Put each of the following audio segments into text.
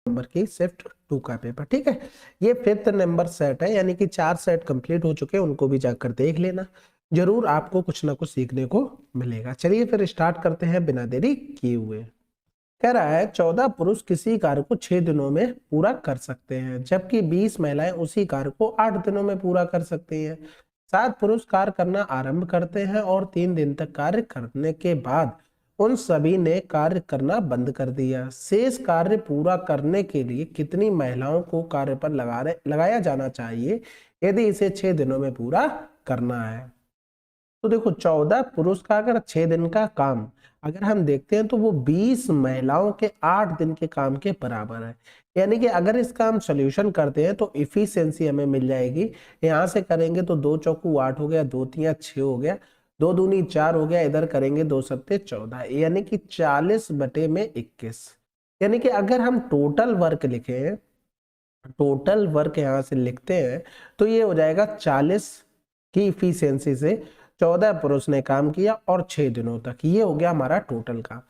Number की shift 2 का paper. ठीक है, ये 5th नंबर सेट है, यानी कि 4 सेट कंप्लीट हो चुके हैं, उनको भी जाकर देख लेना, जरूर आपको कुछ ना कुछ सीखने को मिलेगा। चलिए फिर स्टार्ट करते हैं बिना देरी किए हुए। कह रहा है 14 पुरुष किसी कार्य को 6 दिनों में पूरा कर सकते हैं, जबकि 20 महिलाएं उसी कार्य को 8 दिनों में पूरा कर सकती हैं। 7 पुरुष कार्य करना आरंभ करते हैं और 3 दिन तक कार्य करने के बाद उन सभी ने कार्य करना बंद कर दिया। शेष कार्य पूरा करने के लिए कितनी महिलाओं को कार्य पर लगाया जाना चाहिए यदि इसे 6 दिनों में पूरा करना है? तो देखो 14 पुरुष का अगर 6 दिन का काम अगर हम देखते हैं तो वो 20 महिलाओं के 8 दिन के काम के बराबर है। यानी कि अगर इसका हम सोल्यूशन करते हैं तो इफिशियंसी हमें मिल जाएगी। यहाँ से करेंगे तो 2 चौकू 8 हो गया, 2 तिया 6 हो गया, 2 दूनी 4 हो गया, इधर करेंगे 2 सत्ते 14, यानी कि 40/21। यानी कि अगर हम टोटल वर्क लिखें, टोटल वर्क यहाँ से लिखते हैं तो ये हो जाएगा 40 की इफिशियंसी से 14 पुरुष ने काम किया और 6 दिनों तक, ये हो गया हमारा टोटल काम।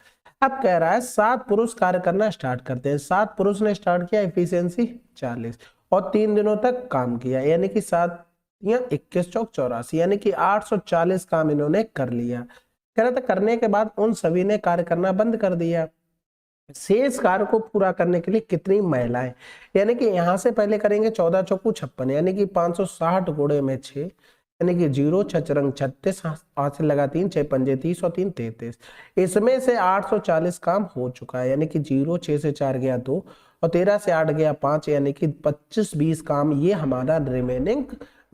अब कह रहा है 7 पुरुष कार्य करना स्टार्ट करते हैं। 7 पुरुष ने स्टार्ट किया, इफिशियंसी 40 और 3 दिनों तक काम किया, यानी कि 7 या 21 चौक 84, यानी कि 840 काम इन्होंने कर लिया। कह रहा था करने के बाद उन सभी ने कार्य करना बंद कर दिया। शेष कार्य को पूरा करने के लिए कितनी महिलाएं, यानी कि यहां से पहले करेंगे 14 चौकू 56, यानी कि 560 गुणे में 6, यानी कि 0 6 36, 8 से लगा 3, 6 पंजे 30 और 3 33। इसमें से 840 काम हो चुका है, यानी कि 0 6 से 4 गया 2 और 13 से 8 गया 5, यानी कि 25-20 काम ये हमारा रिमेनिंग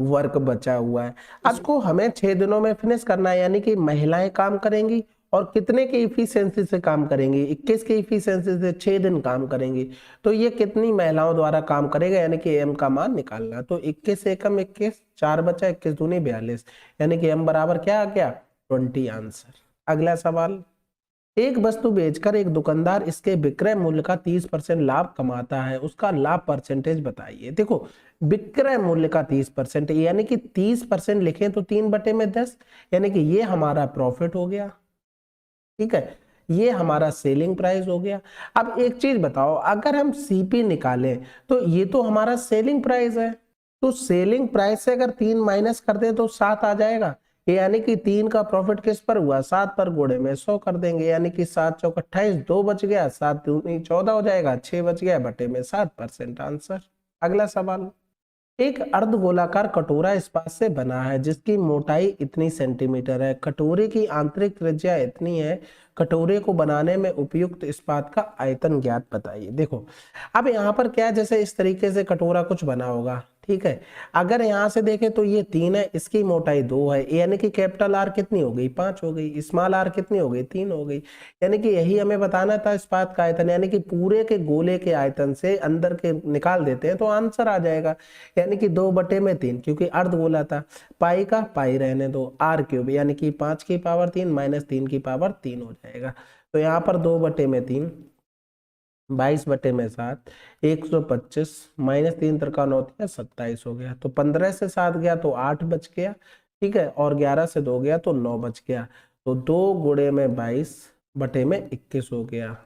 वर्क बचा हुआ है। इसको हमें 6 दिनों में फिनिश करना है, यानी कि महिलाएं काम करेंगी और कितने के इफिशियंसी से काम करेंगी, 21 के इफिशियंसी से 6 दिन काम करेंगी, तो ये कितनी महिलाओं द्वारा काम करेगा, यानी कि एम का मान निकालना। तो 21 एकम 21, 4 बचा, 21 दूनी 42, यानी कि एम बराबर क्या आ गया 20 आंसर। अगला सवाल, एक वस्तु बेचकर एक दुकानदार इसके विक्रय मूल्य का 30% लाभ कमाता है, उसका लाभ परसेंटेज बताइए। देखो विक्रय मूल्य का 30%, यानी कि 30% लिखें तो 3/10, यानी कि ये हमारा प्रॉफिट हो गया। ठीक है, ये हमारा सेलिंग प्राइस हो गया। अब एक चीज बताओ, अगर हम सीपी निकालें तो ये तो हमारा सेलिंग प्राइस है, तो सेलिंग प्राइस से अगर 3 माइनस कर दे तो 7 आ जाएगा, यानी कि 3 का प्रॉफिट किस पर हुआ, 7 पर, गुणे में 100 कर देंगे, यानी कि 7 चौक 28, 2 बच गया, 7 दूनी 14 हो जाएगा, 6 बच गया, बटे में 7% आंसर। अगला सवाल, एक अर्धगोलाकार कटोरा इस्पात से बना है जिसकी मोटाई इतनी सेंटीमीटर है, कटोरे की आंतरिक त्रिज्या इतनी है, कटोरे को बनाने में उपयुक्त इस्पात का आयतन ज्ञात बताइए। देखो अब यहाँ पर क्या है, जैसे इस तरीके से कटोरा कुछ बना होगा, ठीक है, अगर यहाँ से देखें तो ये 3 है, इसकी मोटाई 2 है, यानी कि कैपिटल आर कितनी हो गई 5 हो गई, स्मॉल आर कितनी हो गई 3 हो गई, यानी कि यही हमें बताना था इस्पात का आयतन, यानी कि पूरे के गोले के आयतन से अंदर के निकाल देते हैं तो आंसर आ जाएगा, यानी कि 2/3, क्योंकि अर्ध गोला था, पाई का पाई रहने दो, आर क्यूब यानी कि 5 की पावर 3 माइनस 3 की पावर 3 हो जाएगा। तो यहाँ पर 2/3, 22/7, 125 माइनस 3 त्रिका 9 27 हो गया, तो 15 से 7 गया तो 8 बच गया, ठीक है, और 11 से 2 गया तो 9 बच गया, तो 2 गुणे में 22/21 हो गया।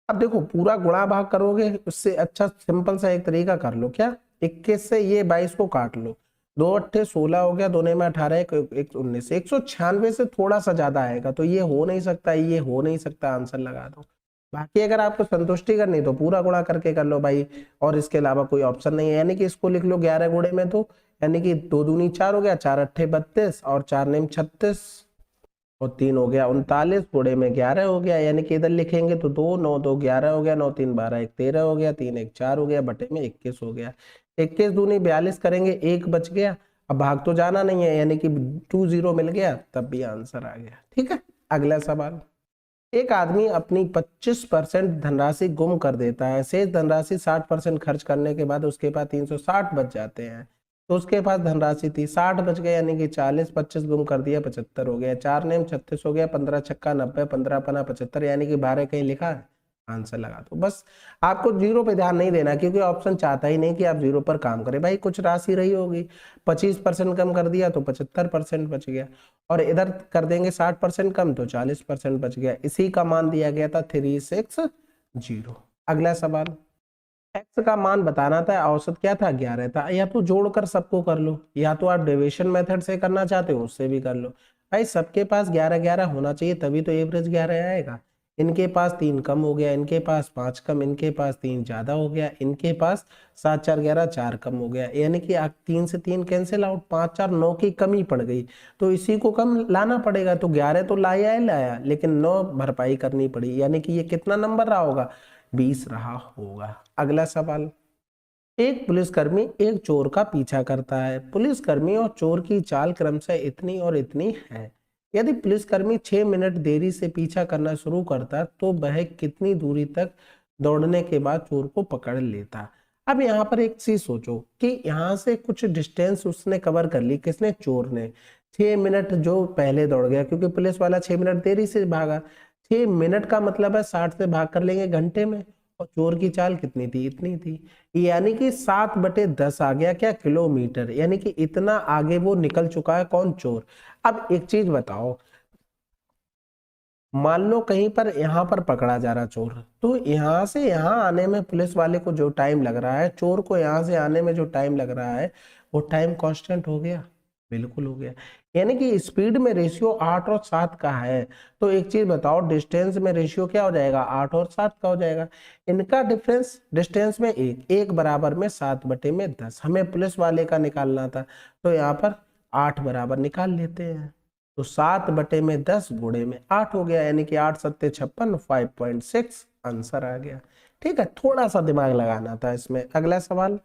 अब देखो पूरा गुणा भाग करोगे उससे अच्छा सिंपल सा एक तरीका कर लो, क्या 21 से ये 22 को काट लो, 2 अट्ठे 16 हो गया, दोनों में 18, 1 19, 196 से थोड़ा सा ज्यादा आएगा, तो ये हो नहीं सकता, ये हो नहीं सकता, आंसर लगा दो। बाकी अगर आपको संतुष्टि करनी तो पूरा गुणा करके कर लो भाई, और इसके अलावा कोई ऑप्शन नहीं है, यानी कि इसको लिख लो 11 गुणे में 2, यानी कि 2 दूनी 4 हो गया, 4 अट्ठे 32 और 4 नेम 36 और 3 हो गया 39, गुणे में 11 हो गया, यानी कि इधर लिखेंगे तो 2 9 2 11 हो गया, 9 3 12 1 13 हो गया, 3 1 4 हो गया, बटे में 21 हो गया, 21 दूनी 42 करेंगे, 1 बच गया, अब भाग तो जाना नहीं है, यानी कि 2 0 मिल गया, तब भी आंसर आ गया। ठीक है, अगला सवाल, एक आदमी अपनी 25% धनराशि गुम कर देता है, शेष धनराशि 60% खर्च करने के बाद उसके पास 360 बच जाते हैं, तो उसके पास धनराशि थी 60 बच गए, यानी कि 40 25 गुम कर दिया 75 हो गया, 4 नेम 36 हो गया, 15 छक्का 90, 15 पना 75, यानी कि 12 कहीं लिखा है, आंसर लगा दो। बस आपको जीरो पे ध्यान नहीं देना, क्योंकि ऑप्शन चाहता ही नहीं कि आप जीरो पर काम करें, भाई कुछ राशि रही होगी, 25% कम कर दिया तो 75% बच गया, और इधर कर देंगे 60% कम तो 40% बच गया, इसी का मान दिया गया था 360। अगला सवाल, एक्स का मान बताना था, औसत क्या था 11 था। या तो जोड़कर सबको कर लो, या तो आप डिविजन मेथड से करना चाहते हो उससे भी कर लो। भाई सबके पास 11 11 होना चाहिए, तभी तो एवरेज 11 आएगा। इनके पास 3 कम हो गया, इनके पास 5 कम, इनके पास 3 ज्यादा हो गया, इनके पास 7 4 11 4 कम हो गया, यानी कि 3 से 3 कैंसिल आउट, 5 4 9 की कमी पड़ गई, तो इसी को कम लाना पड़ेगा। तो 11 तो लाया ही लाया, लेकिन 9 भरपाई करनी पड़ी, यानी कि ये कितना नंबर रहा होगा, 20 रहा होगा। अगला सवाल, एक पुलिसकर्मी एक चोर का पीछा करता है। पुलिसकर्मी और चोर की चाल क्रमशः इतनी और इतनी है। यदि पुलिसकर्मी 6 मिनट देरी से पीछा करना शुरू करता तो वह कितनी दूरी तक दौड़ने के बाद चोर को पकड़ लेता। अब यहाँ पर एक चीज सोचो कि यहाँ से कुछ डिस्टेंस उसने कवर कर ली, किसने, चोर ने। 6 मिनट जो पहले दौड़ गया, क्योंकि पुलिस वाला 6 मिनट देरी से भागा। 6 मिनट का मतलब है 60 से भाग कर लेंगे घंटे में, और चोर की चाल कितनी थी, इतनी थी, यानी कि 7/10 आ गया क्या, किलोमीटर, यानी कि इतना आगे वो निकल चुका है, कौन, चोर। अब एक चीज बताओ, मान लो कहीं पर यहाँ पर पकड़ा जा रहा चोर, तो यहाँ से यहाँ आने में पुलिस वाले को जो टाइम लग रहा है, चोर को यहाँ से आने में जो टाइम लग रहा है, वो टाइम कांस्टेंट हो गया, बिल्कुल हो गया। यानी कि स्पीड में रेशियो 8 और 7 का है, तो एक चीज बताओ, डिस्टेंस में रेशियो क्या हो जाएगा, 8 और 7 का हो जाएगा। इनका डिफरेंस डिस्टेंस में एक बराबर में 7/10, हमें पुलिस वाले का निकालना था, तो यहाँ पर 8 बराबर निकाल लेते हैं। तो 7/10 गुणे में 8 हो गया, यानी कि 8 7 56, 5.6 आंसर आ गया। ठीक है, थोड़ा सा दिमाग लगाना था इसमें। अगला सवाल,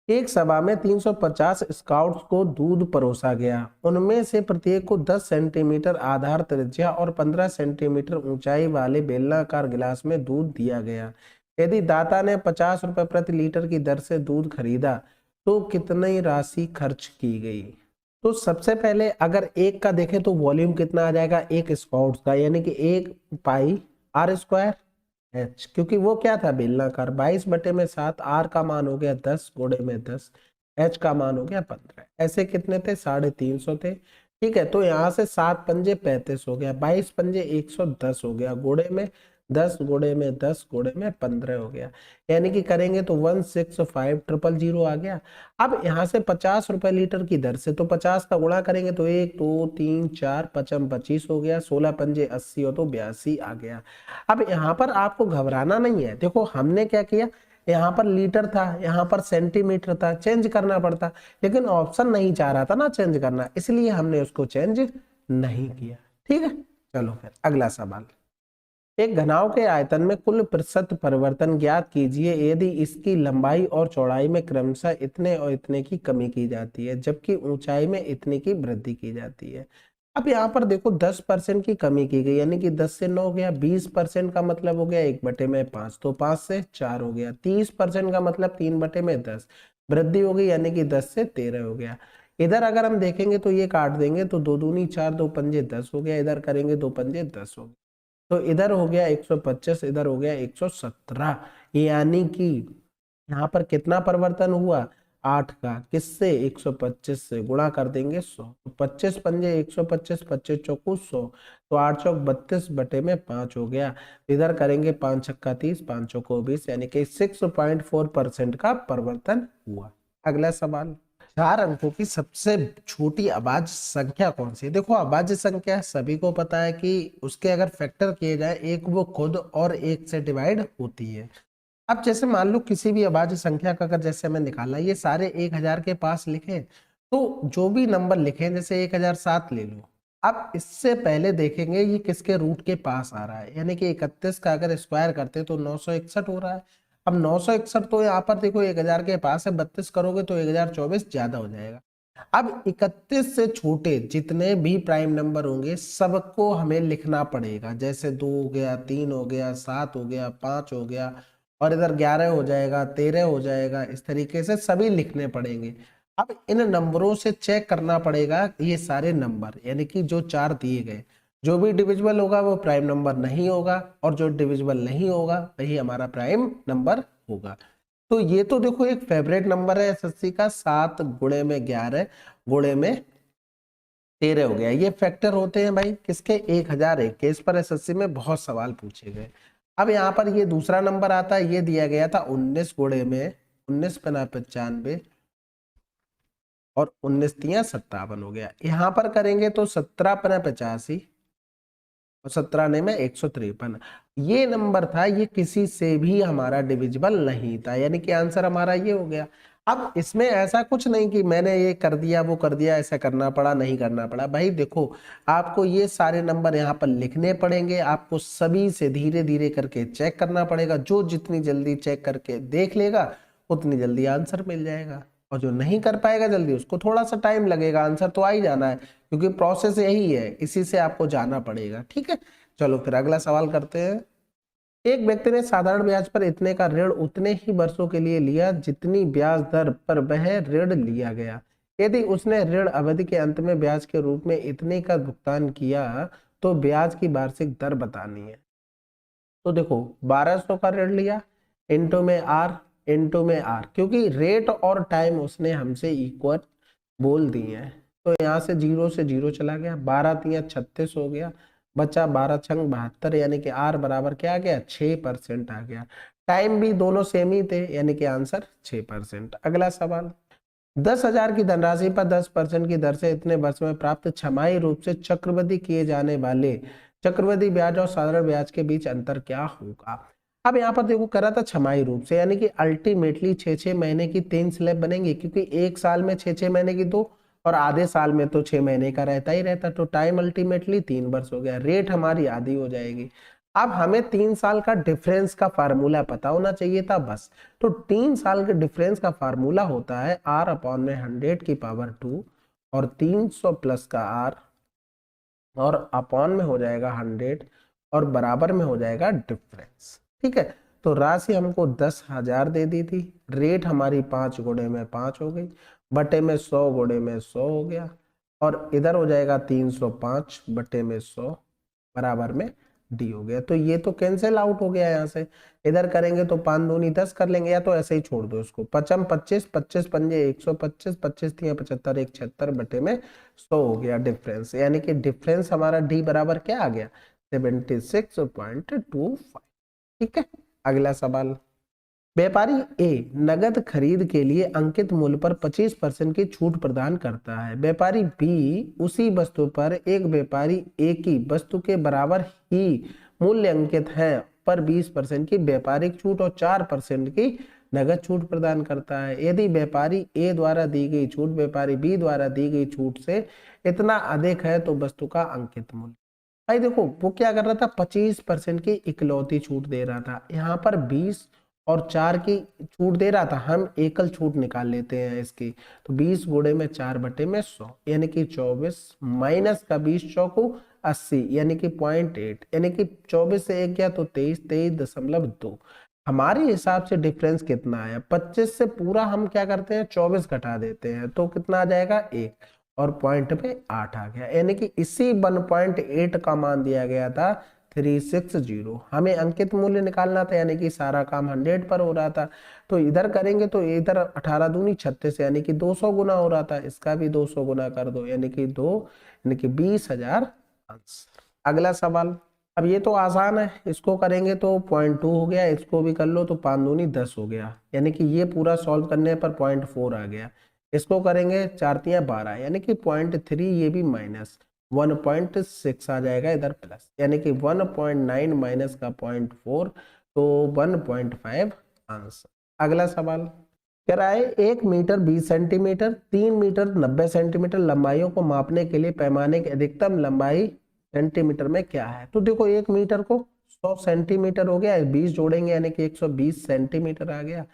एक सभा में 350 स्काउट्स को दूध परोसा गया। उनमें से प्रत्येक को 10 सेंटीमीटर आधार त्रिज्या और 15 सेंटीमीटर ऊंचाई वाले बेलनाकार गिलास में दूध दिया गया। यदि दाता ने 50 रुपए प्रति लीटर की दर से दूध खरीदा तो कितनी राशि खर्च की गई। तो सबसे पहले अगर एक का देखें तो वॉल्यूम कितना आ जाएगा, एक स्काउट्स का, यानी कि 1 पाई r² एच, क्योंकि वो क्या था, बेलनाकार। 22/7, आर का मान हो गया 10 गुणे में 10, एच का मान हो गया 15। ऐसे कितने थे, 350 थे। ठीक है, तो यहाँ से 7 पंजे 35 हो गया, 22 पंजे 110 हो गया, गुणे में 10 गुणे में 10 गुणे में 15 हो गया, यानी कि करेंगे तो 165,000 आ गया। अब यहाँ से 50 रुपए लीटर की दर से, तो 50 का गुणा करेंगे तो 1 2 3 4 5 25 हो गया, 16 पंजे 80 हो तो 82 आ गया। अब यहाँ पर आपको घबराना नहीं है, देखो हमने क्या किया, यहाँ पर लीटर था, यहाँ पर सेंटीमीटर था, चेंज करना पड़ता, लेकिन ऑप्शन नहीं चाह रहा था ना चेंज करना, इसलिए हमने उसको चेंज नहीं किया। ठीक है, चलो फिर अगला सवाल, एक घनाभ के आयतन में कुल प्रतिशत परिवर्तन ज्ञात कीजिए यदि इसकी लंबाई और चौड़ाई में क्रमशः इतने और इतने की कमी की जाती है जबकि ऊंचाई में इतने की वृद्धि की जाती है। अब यहाँ पर देखो 10% की कमी की गई, यानी कि 10 से 9 हो गया, 20% का मतलब हो गया 1/5, तो 5 से 4 हो गया, 30% का मतलब 3/10 वृद्धि हो गई, यानी कि 10 से 13 हो गया। इधर अगर हम देखेंगे तो ये काट देंगे तो 2 दूनी 4, 2 पंजे 10 हो गया, इधर करेंगे 2 पंजे 10 हो गया, तो इधर हो गया 125, इधर हो गया 117, यानी कि यहाँ पर कितना परिवर्तन हुआ, 8 का, किससे, 125 से, गुणा कर देंगे 100, तो 25 पंजे 125, 25 चौको 100, तो 8 चौक 32/5 हो गया। इधर करेंगे 5 छक्का 30, 5 चौको 20, यानी कि 6.4% का परिवर्तन हुआ। अगला सवाल, 4 अंकों की सबसे छोटी अभाज्य संख्या कौन सी है। देखो अभाज्य संख्या सभी को पता है कि उसके अगर फैक्टर किए जाए एक वो खुद और एक से डिवाइड होती है। अब जैसे मान लो किसी भी अभाज्य संख्या का अगर जैसे हमें निकालना, ये सारे 1000 के पास लिखे, तो जो भी नंबर लिखे जैसे 1007 ले लो, अब इससे पहले देखेंगे ये किसके रूट के पास आ रहा है, यानी कि 31 का अगर स्क्वायर करते तो 961 हो रहा है। अब 961 तो यहाँ पर देखो 1000 के पास है, 32 करोगे तो 1024 ज्यादा हो जाएगा। अब 31 से छोटे जितने भी प्राइम नंबर होंगे सबको हमें लिखना पड़ेगा, जैसे 2 हो गया, 3 हो गया, 7 हो गया, 5 हो गया, और इधर 11 हो जाएगा, 13 हो जाएगा, इस तरीके से सभी लिखने पड़ेंगे। अब इन नंबरों से चेक करना पड़ेगा ये सारे नंबर, यानी कि जो 4 दिए गए, जो भी डिविजिबल होगा वो प्राइम नंबर नहीं होगा, और जो डिविजिबल नहीं होगा वही हमारा प्राइम नंबर होगा। तो ये तो देखो एक फेवरेट नंबर है एसएससी का, 7 गुणे में 11 गुणे में 13 हो गया। ये फैक्टर होते हैं भाई किसके, 1001 के। इस पर एसएससी में बहुत सवाल पूछे गए। अब यहाँ पर ये दूसरा नंबर आता है, ये दिया गया था 19 गुणे में 19 पना 95 और 19 तिया 57 हो गया। यहाँ पर करेंगे तो 17 पना 85 और 17 ने में 153। ये नंबर था, ये किसी से भी हमारा डिविजिबल नहीं था, यानी कि आंसर हमारा ये हो गया। अब इसमें ऐसा कुछ नहीं कि मैंने ये कर दिया वो कर दिया, ऐसा करना पड़ा नहीं करना पड़ा। भाई देखो, आपको ये सारे नंबर यहाँ पर लिखने पड़ेंगे, आपको सभी से धीरे धीरे करके चेक करना पड़ेगा। जो जितनी जल्दी चेक करके देख लेगा उतनी जल्दी आंसर मिल जाएगा, और जो नहीं कर पाएगा जल्दी उसको थोड़ा सा टाइम लगेगा, आंसर तो आ ही जाना है, क्योंकि प्रोसेस यही है, इसी से आपको जाना पड़ेगा। ठीक है, चलो फिर अगला सवाल करते हैं। एक व्यक्ति ने साधारण ब्याज पर इतने का ऋण उतने ही वर्षों के लिए लिया जितनी ब्याज दर पर वह ऋण लिया गया। यदि उसने ऋण अवधि के अंत में ब्याज के रूप में इतने का भुगतान किया तो ब्याज की वार्षिक दर बतानी है। तो देखो 1200 का ऋण लिया, इंटू में आर, इंटू में आर, क्योंकि रेट और टाइम उसने हमसे इक्वल बोल दिए हैं, तो यहाँ से 0 से 0 चला गया, 12 तिया 36 हो गया, बचा 12 छंग 72, यानी कि आर बराबर क्या आ गया 6% आ गया। टाइम भी दोनों सेम ही थे, यानी कि आंसर 6%। अगला सवाल, 10,000 की धनराशि पर 10% की दर से इतने वर्ष में प्राप्त छमाही रूप से चक्रवृद्धि किए जाने वाले चक्रवृद्धि ब्याज और साधारण ब्याज के बीच अंतर क्या होगा। अब यहाँ पर देखो करा था छमाही रूप से, यानी कि अल्टीमेटली 6-6 महीने की 3 स्लैब बनेंगी, क्योंकि एक साल में 6-6 महीने की 2 और आधे साल में तो 6 महीने का रहता ही रहता, तो टाइम अल्टीमेटली 3 वर्ष हो गया, रेट हमारी आधी हो जाएगी। अब हमें 3 साल का डिफरेंस का फार्मूला पता होना चाहिए था बस। तो 3 साल के डिफरेंस का फार्मूला होता है r अपॉन में 100 की पावर 2 और 300 प्लस का r और अपॉन में हो जाएगा 100 और बराबर में हो जाएगा डिफरेंस। ठीक है, तो राशि हमको 10,000 दे दी थी, रेट हमारी 5 गुणे में 5 हो गई, बटे में 100 गुणे में 100 हो गया, और इधर हो जाएगा 305 बटे में 100 बराबर में डी हो गया। तो ये तो कैंसिल आउट हो गया यहाँ से, इधर करेंगे तो 5 दूनी 10 कर लेंगे, या तो ऐसे ही छोड़ दो इसको, 55 25 25 पंजे 125 25 तिया 75 1 76 बटे में 100 हो गया डिफरेंस, यानी कि डिफरेंस हमारा डी बराबर क्या आ गया 76.25। ठीक है, अगला सवाल, व्यापारी ए नगद खरीद के लिए अंकित मूल्य पर 25% की छूट प्रदान करता है। व्यापारी बी उसी वस्तु पर एक व्यापारी ए की वस्तु के बराबर ही मूल्य अंकित है पर 20% की व्यापारिक छूट और 4% की नगद छूट प्रदान करता है। यदि व्यापारी ए द्वारा दी गई छूट व्यापारी बी द्वारा दी गई छूट से इतना अधिक है तो वस्तु का अंकित मूल्य। भाई देखो वो क्या कर रहा था, 25% की इकलौती छूट दे रहा था, यहाँ पर 20 और 4 की छूट दे रहा था, हम एकल छूट निकाल लेते हैं इसकी। तो 20 गुणे में 4 बटे में 100, यानी कि 24 माइनस का 20 चौको 80, यानी कि 0.8, यानी कि 24 से 1 गया तो 23, 23.2। हमारे हिसाब से डिफरेंस कितना आया, 25 से पूरा हम क्या करते हैं 24 घटा देते हैं, तो कितना आ जाएगा 1, और पॉइंट पे 8 आ गया, यानी कि इसी 1.8 का मान दिया गया था 360। हमें अंकित मूल्य निकालना था, यानी कि सारा काम 100 पर हो रहा था, तो इधर करेंगे तो इधर 18 दूनी 36, यानी कि 200 गुना हो रहा था, इसका भी 200 गुना कर दो, यानी कि 2, यानी कि 20,000 आंसर। अगला सवाल, अब ये तो आसान है, इसको करेंगे तो 0.2 हो गया, इसको भी कर लो तो 5 दूनी 10 हो गया, यानी कि ये पूरा सॉल्व करने पर 0.4 आ गया। इसको करेंगे 4 तिया 12, यानी कि 0.3, ये भी माइनस 1.6 आ जाएगा इधर प्लस, यानी कि 1.9 माइनस का 0.4 तो 1.5 आंसर। अगला सवाल कह रहा है 1 मीटर 20 सेंटीमीटर 3 मीटर 90 सेंटीमीटर लंबाइयों को मापने के लिए पैमाने की अधिकतम लंबाई सेंटीमीटर में क्या है। तो देखो 1 मीटर को 100 सेंटीमीटर हो गया, 20 जोड़ेंगे यानी कि 120 सेंटीमीटर आ गया,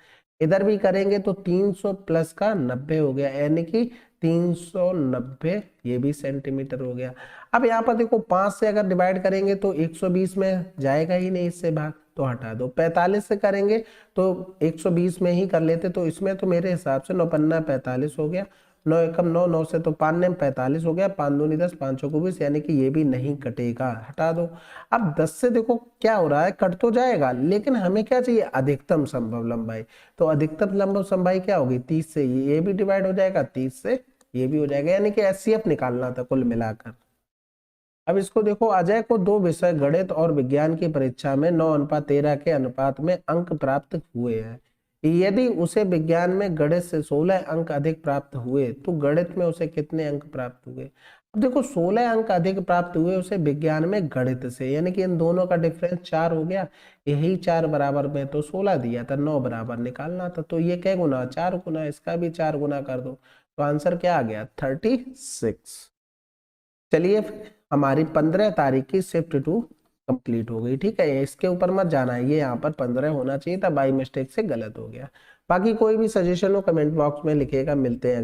इधर भी करेंगे तो 300 प्लस का 90 हो गया, यानी कि 390 ये भी सेंटीमीटर हो गया। अब यहाँ पर देखो 5 से अगर डिवाइड करेंगे तो 120 में जाएगा ही नहीं, इससे भाग तो हटा दो। 45 से करेंगे तो 120 में ही कर लेते, तो इसमें तो मेरे हिसाब से 9 पन्ना 45 हो गया, 9 एकम 9, 9 से तो 5 ने 45 हो गया, 5 दूनी 10, 5 चौको 20, यानी कि ये भी नहीं कटेगा, हटा दो। अब 10 से देखो क्या हो रहा है, कट तो जाएगा, लेकिन हमें क्या चाहिए अधिकतम संभव लंबाई, तो अधिकतम लंबाई संभाई क्या होगी 30 से ये भी डिवाइड हो जाएगा, 30 से ये भी हो जाएगा, यानी कि एचसीएफ निकालना था कुल मिलाकर। अब इसको देखो, अजय को 2 विषय गणित और विज्ञान की परीक्षा में 9:13 के अनुपात में अंक प्राप्त हुए हैं। यदि उसे विज्ञान में गणित से 16 अंक अधिक प्राप्त हुए तो गणित में उसे कितने अंक प्राप्त हुए। अब देखो 16 अंक अधिक प्राप्त हुए उसे विज्ञान में गणित से, यानी कि इन दोनों का डिफरेंस 4 हो गया। यही 4 बराबर में तो 16 दिया था, 9 बराबर निकालना था, तो ये क्या गुना, 4 गुना, इसका भी 4 गुना कर दो, तो आंसर क्या आ गया, 36। चलिए हमारी 15 तारीख की शिफ्ट 2 कंप्लीट हो गई। ठीक है, इसके ऊपर मत जाना है, ये यहाँ पर 15 होना चाहिए था, बाई मिस्टेक से गलत हो गया। बाकी कोई भी सजेशन हो कमेंट बॉक्स में लिखिएगा, मिलते हैं।